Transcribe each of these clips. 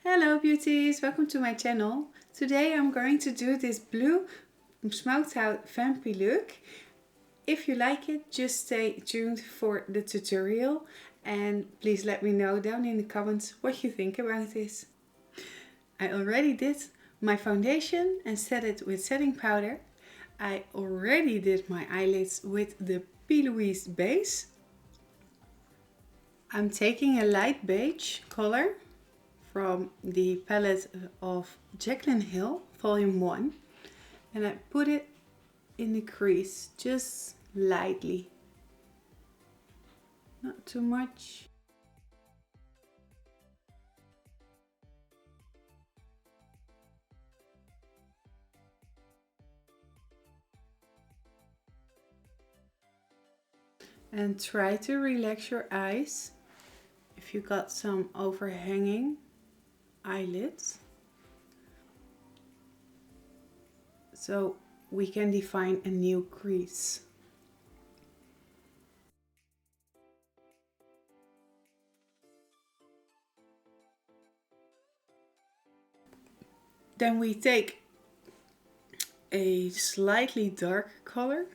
Hello beauties, welcome to my channel. Today I'm going to do this blue smoked out vampy look. If you like it, just stay tuned for the tutorial and please let me know down in the comments what you think about this. I already did my foundation and set it with setting powder. I already did my eyelids with the P. Louise base. I'm taking a light beige color from the palette of Jaclyn Hill, volume 1, and I put it in the crease, just lightly, not too much. And try to relax your eyes if you got some overhanging eyelids, so we can define a new crease. Then we take a slightly dark color.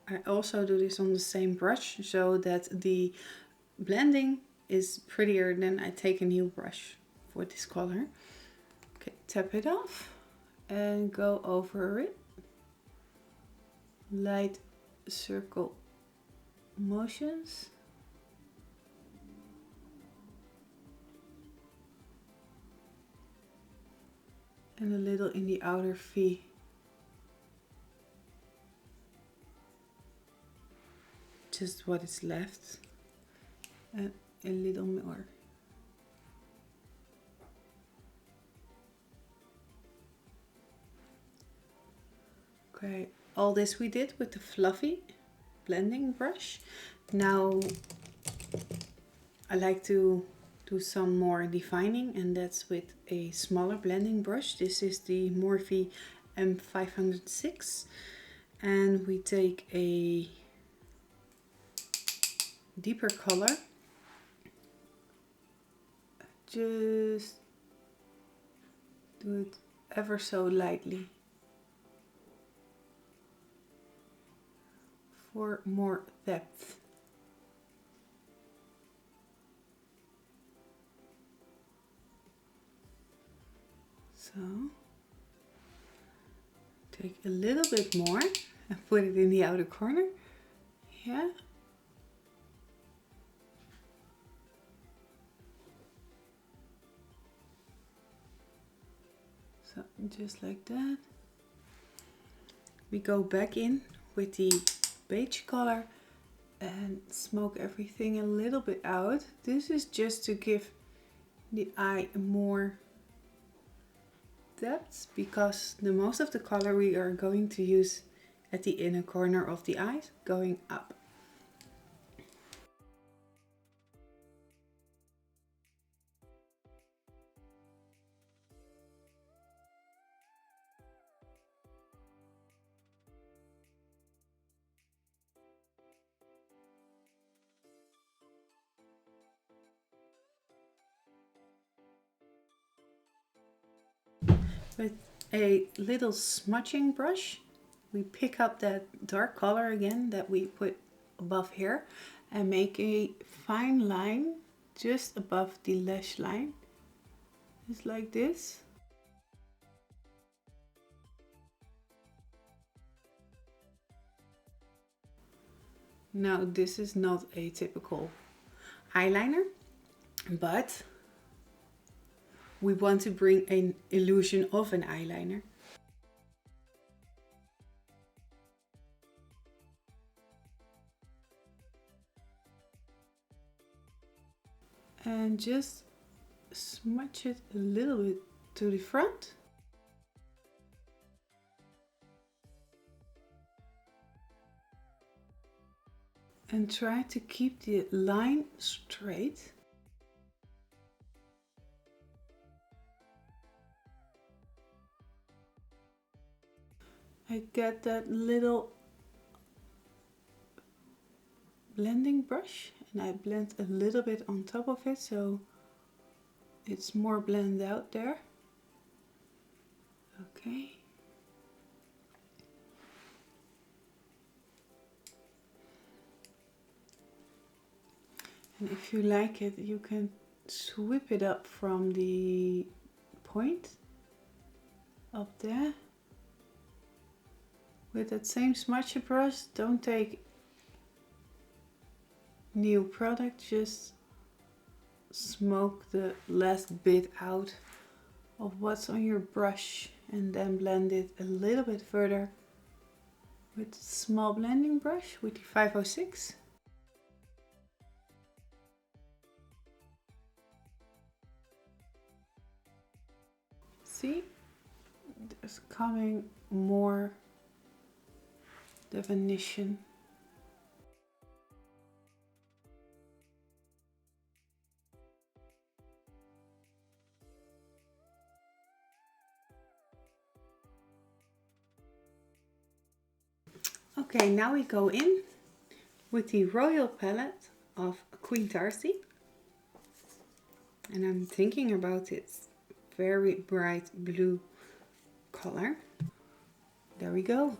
I also do this on the same brush so that the blending is prettier. Then I take a new brush for this color. Okay, tap it off and go over it. Light circle motions. And a little in the outer V. Just what is left. And a little more. Okay, all this we did with the fluffy blending brush. Now I like to do some more defining, and that's with a smaller blending brush. This is the Morphe M506, and we take a deeper color, just do it ever so lightly for more depth. So take a little bit more and put it in the outer corner. Yeah. So just like that. We go back in with the beige color and smoke everything a little bit out. This is just to give the eye more depth, because the most of the color we are going to use at the inner corner of the eyes, going up. With a little smudging brush, we pick up that dark color again that we put above here and make a fine line just above the lash line, just like this. Now this is not a typical eyeliner, but we want to bring an illusion of an eyeliner. And just smudge it a little bit to the front. And try to keep the line straight. I get that little blending brush and I blend a little bit on top of it, so it's more blended out there. Okay. And if you like it, you can sweep it up from the point up there with that same smudger brush. Don't take new product, just smoke the last bit out of what's on your brush and then blend it a little bit further with a small blending brush with the 506. See, there's coming more definition. Okay, now we go in with the Royal palette of Queen Tarsi. And I'm thinking about its very bright blue color. There we go.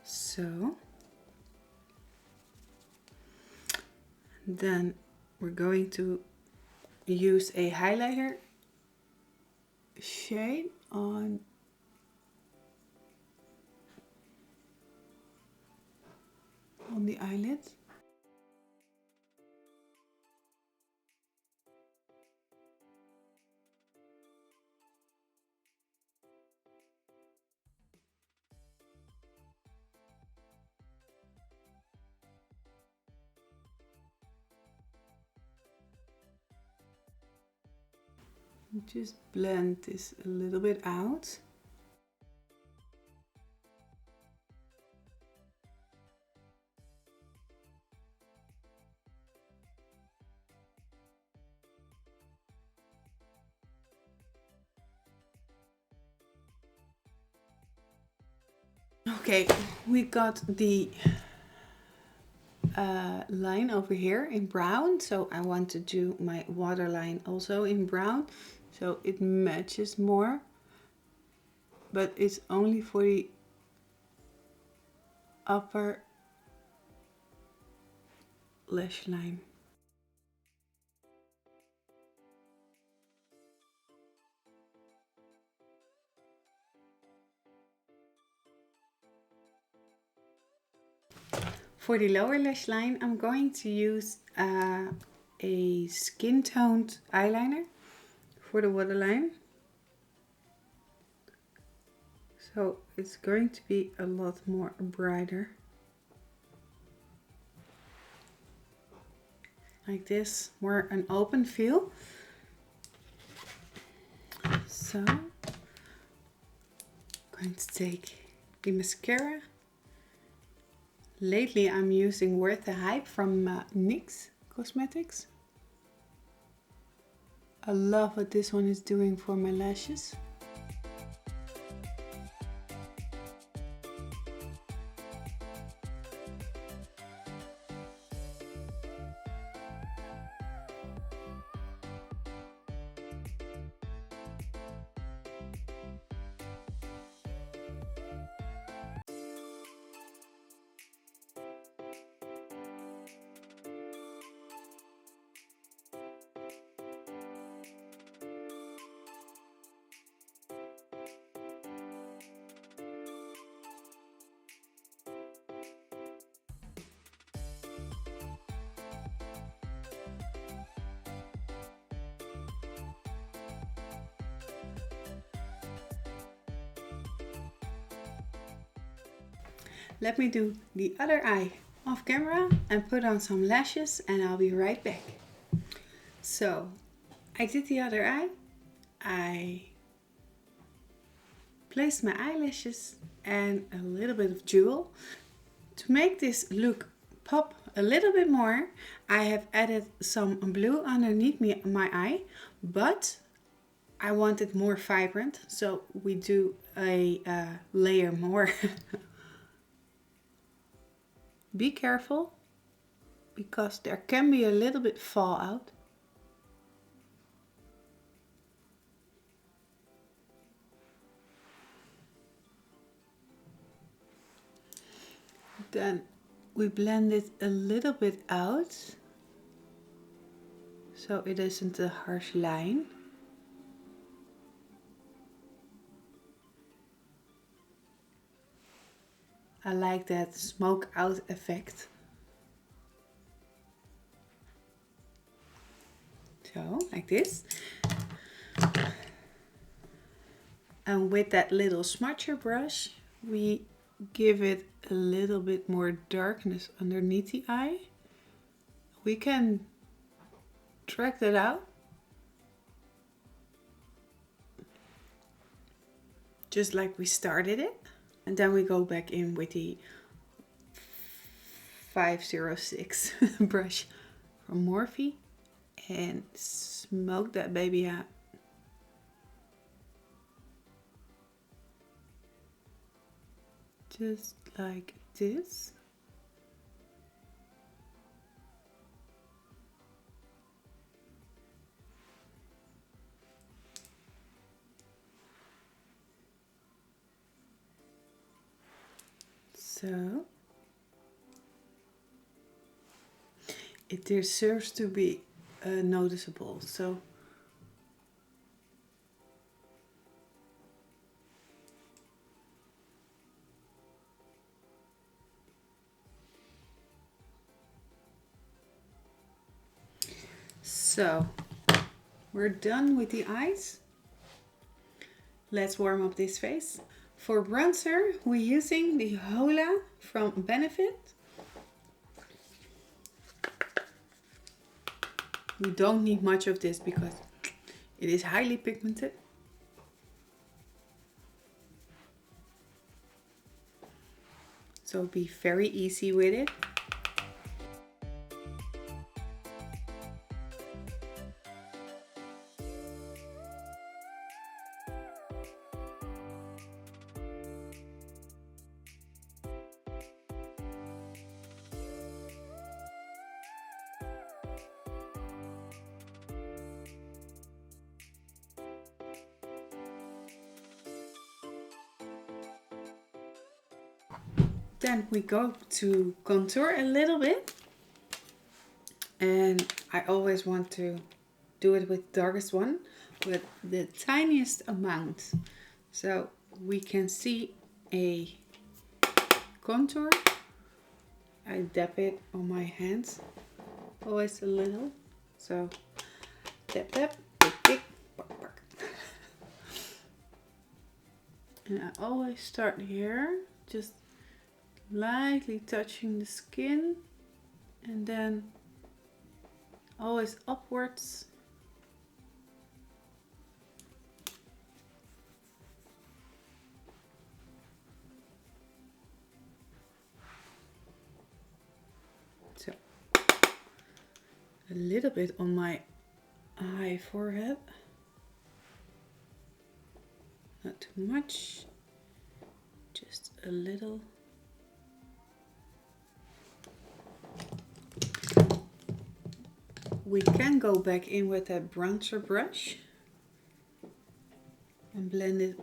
So then we're going to use a highlighter shade on the eyelid. Just blend this a little bit out. Okay, we got the line over here in brown, so I want to do my waterline also in brown so it matches more, but it's only for the upper lash line. For the lower lash line, I'm going to use a skin toned eyeliner for the waterline. So it's going to be a lot more brighter. Like this, more an open feel. So I'm going to take the mascara. Lately I'm using Worth the Hype from NYX Cosmetics. I love what this one is doing for my lashes. let me do the other eye off camera and put on some lashes, and I'll be right back. So I did the other eye. I placed my eyelashes and a little bit of jewel. To make this look pop a little bit more, I have added some blue underneath my eye, but I want it more vibrant, so we do a layer more. Be careful, because there can be a little bit fallout. Then we blend it a little bit out, so it isn't a harsh line. I like that smoke out effect. So, like this. And with that little smudger brush, we give it a little bit more darkness underneath the eye. We can drag that out. Just like we started it. And then we go back in with the 506 brush from Morphe and smoke that baby out. Just like this. So it deserves to be noticeable. So we're done with the eyes. Let's warm up this face. For bronzer, we're using the Hola from Benefit. You don't need much of this because it is highly pigmented. So be very easy with it. Then we go to contour a little bit, and I always want to do it with darkest one with the tiniest amount, so we can see a contour. I dab it on my hands, always a little, so dab dab, tick tick, bark bark. And I always start here, just lightly touching the skin, and then always upwards. So a little bit on my eye forehead, not too much, just a little. We can go back in with that bronzer brush and blend it.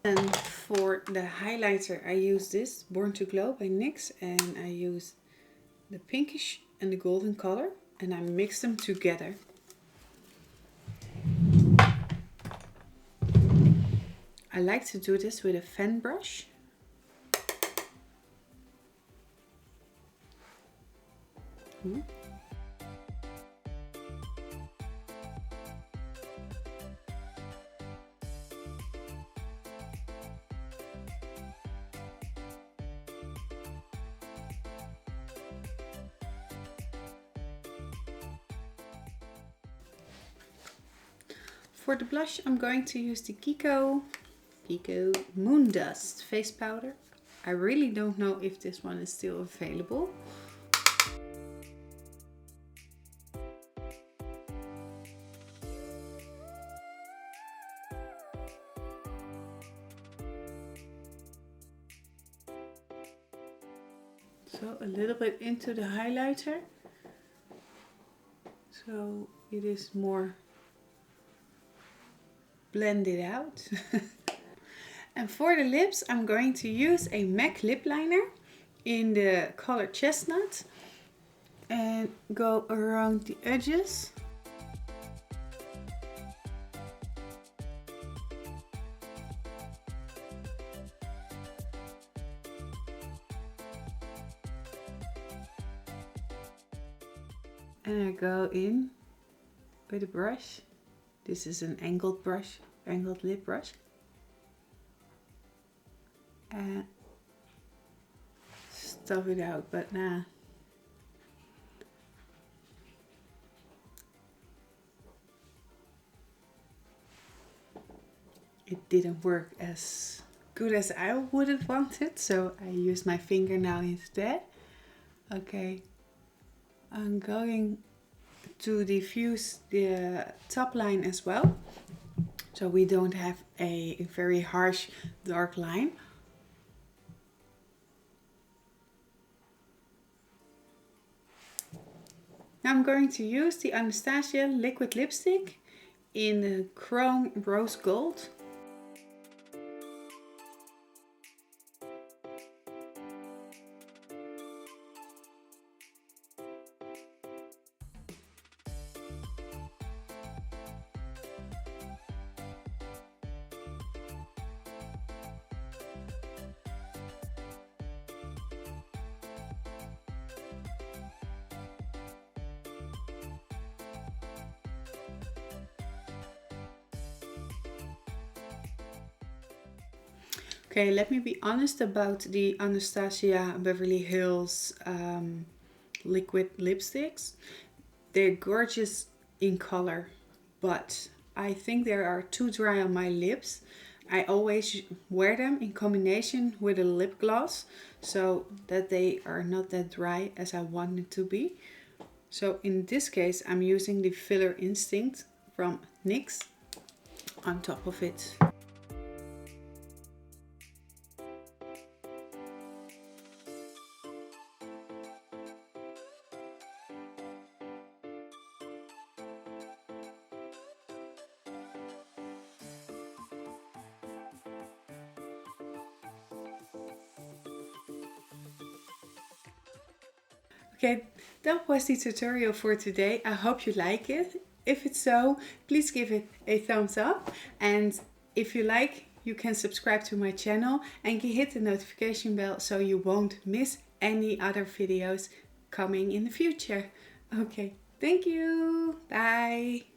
And for the highlighter, I use this Born to Glow by NYX, and I use the pinkish and the golden color, and I mix them together. I like to do this with a fan brush. For the blush, I'm going to use the Kiko Moondust face powder. I really don't know if this one is still available. So a little bit into the highlighter, so it is more blended out. And for the lips, I'm going to use a MAC lip liner in the color Chestnut and go around the edges. And I go in with a brush. This is an angled brush, angled lip brush. And stuff it out, but nah. It didn't work as good as I would have wanted, so I use my finger now instead. Okay. I'm going to diffuse the top line as well, so we don't have a very harsh dark line. Now I'm going to use the Anastasia liquid lipstick in the Chrome Rose Gold. Okay, let me be honest about the Anastasia Beverly Hills liquid lipsticks. They're gorgeous in color, but I think they are too dry on my lips. I always wear them in combination with a lip gloss so that they are not that dry as I want it to be. So in this case, I'm using the Filler Instinct from NYX on top of it. Okay, that was the tutorial for today. I hope you like it. If it's so, please give it a thumbs up. And if you like, you can subscribe to my channel and hit the notification bell so you won't miss any other videos coming in the future. Okay, thank you. Bye.